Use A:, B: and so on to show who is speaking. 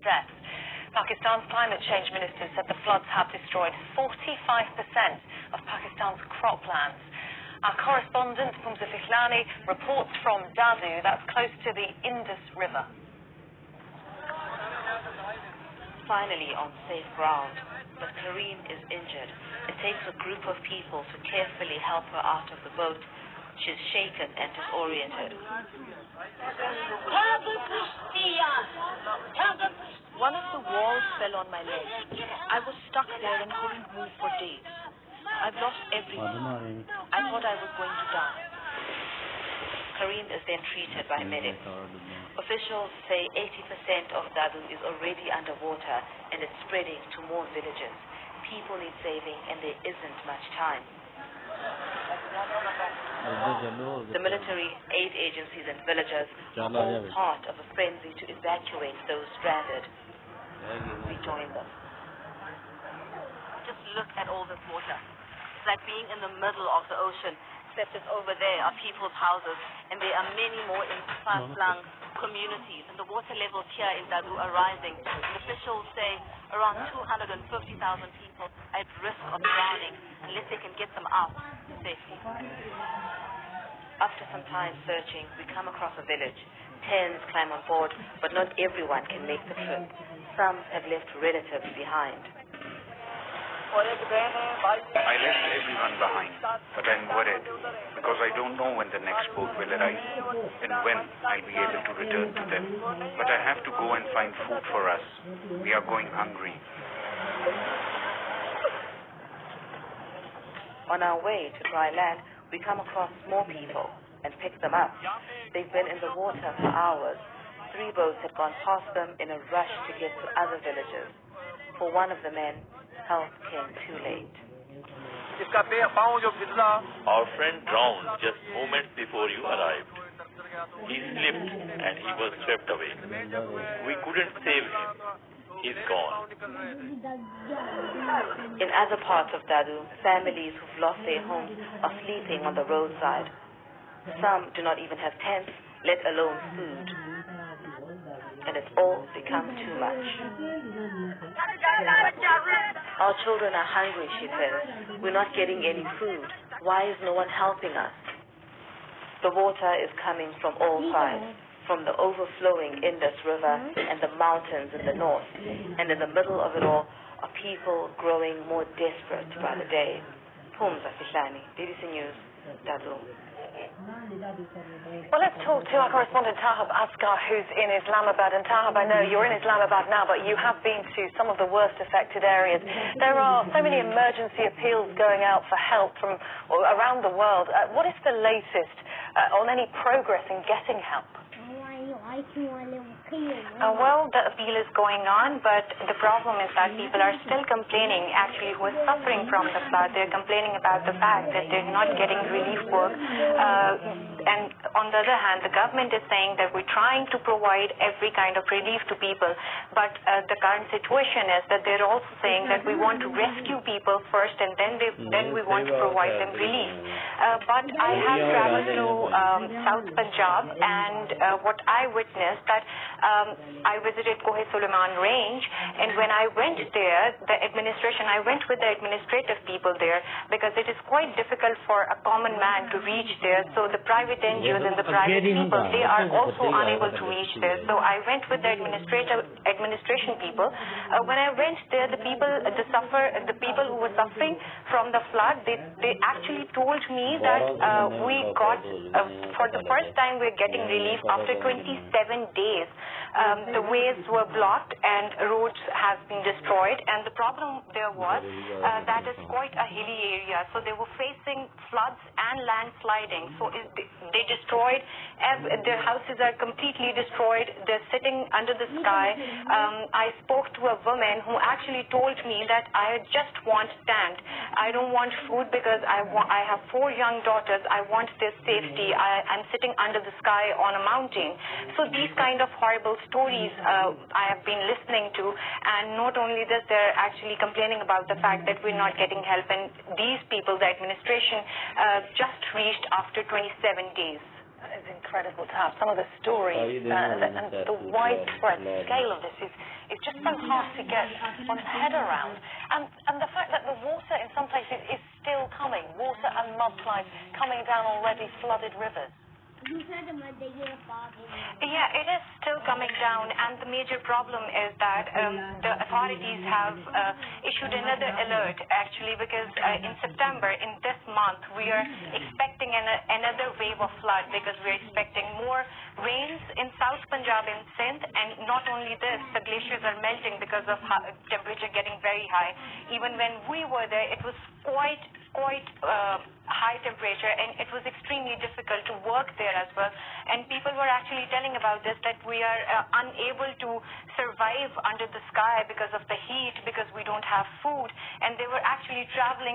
A: deaths. Pakistan's climate change minister said the floods have destroyed 45% of Pakistan's croplands. Our correspondent, Pumza Fikhlani, reports from Dadu, that's close to the Indus River.
B: Finally on safe ground, but Kareem is injured. It takes a group of people to carefully help her out of the boat. She's shaken and disoriented. One of the walls fell on my leg. I was stuck there and couldn't move for days. I've lost everything. I thought I was going to die. Kareem is then treated by medics. Officials say 80% of Dadu is already underwater and it's spreading to more villages. People need saving and there isn't much time. The military, aid agencies and villagers are all part of a frenzy to evacuate those stranded. We join them. Just look at all this water. It's like being in the middle of the ocean, except it's over there are people's houses, and there are many more in far-flung communities. And the water levels here in Dadu are rising. And officials say around 250,000 people are at risk of drowning unless they can get them out safely. After some time searching, we come across a village. Tens climb on board, but not everyone can make the trip. Some have left relatives behind.
C: I left everyone behind, but I'm worried because I don't know when the next boat will arrive and when I'll be able to return to them. But I have to go and find food for us. We are going hungry.
B: On our way to dry land, we come across more people and pick them up. They've been in the water for hours. 3 boats had gone past them in a rush to get to other villages. For one of the men, help came too late.
D: Our friend drowned just moments before you arrived. He slipped and he was swept away. We couldn't save him. He's gone.
B: In other parts of Dadu, families who've lost their homes are sleeping on the roadside. Some do not even have tents, let alone food. And it's all become too much. Our children are hungry, she says. We're not getting any food. Why is no one helping us? The water is coming from all sides, from the overflowing Indus River and the mountains in the north. And in the middle of it all are people growing more desperate by the day. Pumza Fikhlani, BBC News, Dadu.
A: Well, let's talk to our correspondent Tahab Asghar, who's in Islamabad. And Tahab, I know you're in Islamabad now, but you have been to some of the worst affected areas. There are so many emergency appeals going out for help from around the world. What is the latest on any progress in getting help?
E: Well, the appeal is going on, but the problem is that people are still complaining, actually, who are suffering from the flood. They're complaining about the fact that they're not getting relief work. And on the other hand, the government is saying that we're trying to provide every kind of relief to people. But the current situation is that they're also saying that we want to rescue people first and then we want to provide them relief. But I have traveled to South Punjab, and what I witnessed that I visited Kohe Suleiman range, and when I went there, I went with the administrative people there because it is quite difficult for a common man to reach there. So the private NGOs and the private people, they are also unable to reach there. So I went with the administration people. When I went there, the people who were suffering from the flood, they actually told me that we got, for the first time, we're getting relief after 27 days. The ways were blocked and roads have been destroyed, and the problem there was that is quite a hilly area, so they were facing floods and landsliding. So they destroyed, their houses are completely destroyed. They're sitting under the sky. I spoke to a woman who actually told me that I just want tent. I don't want food because I have 4 young daughters. I want their safety. I'm sitting under the sky on a mountain. So these kind of horrible stories I have been listening to, and not only this, they're actually complaining about the fact that we're not getting help, and these people, the administration, just reached after 27 days.
A: That is incredible to have some of the stories and the widespread scale of this is just so hard to get one's head around. And the fact that the water in some places is still coming, water and mudslides coming down already flooded rivers.
E: Yeah, it is still coming down, and the major problem is that the authorities have issued another alert, actually, because in September, in this month, we are expecting another wave of flood because we're expecting more rains in South Punjab and Sindh, and not only this, the glaciers are melting because of temperature getting very high. Even when we were there, it was quite high temperature, and it was extremely difficult to work there as well. And people were actually telling about this, that we are unable to survive under the sky because of the heat, because we don't have food, and they were actually traveling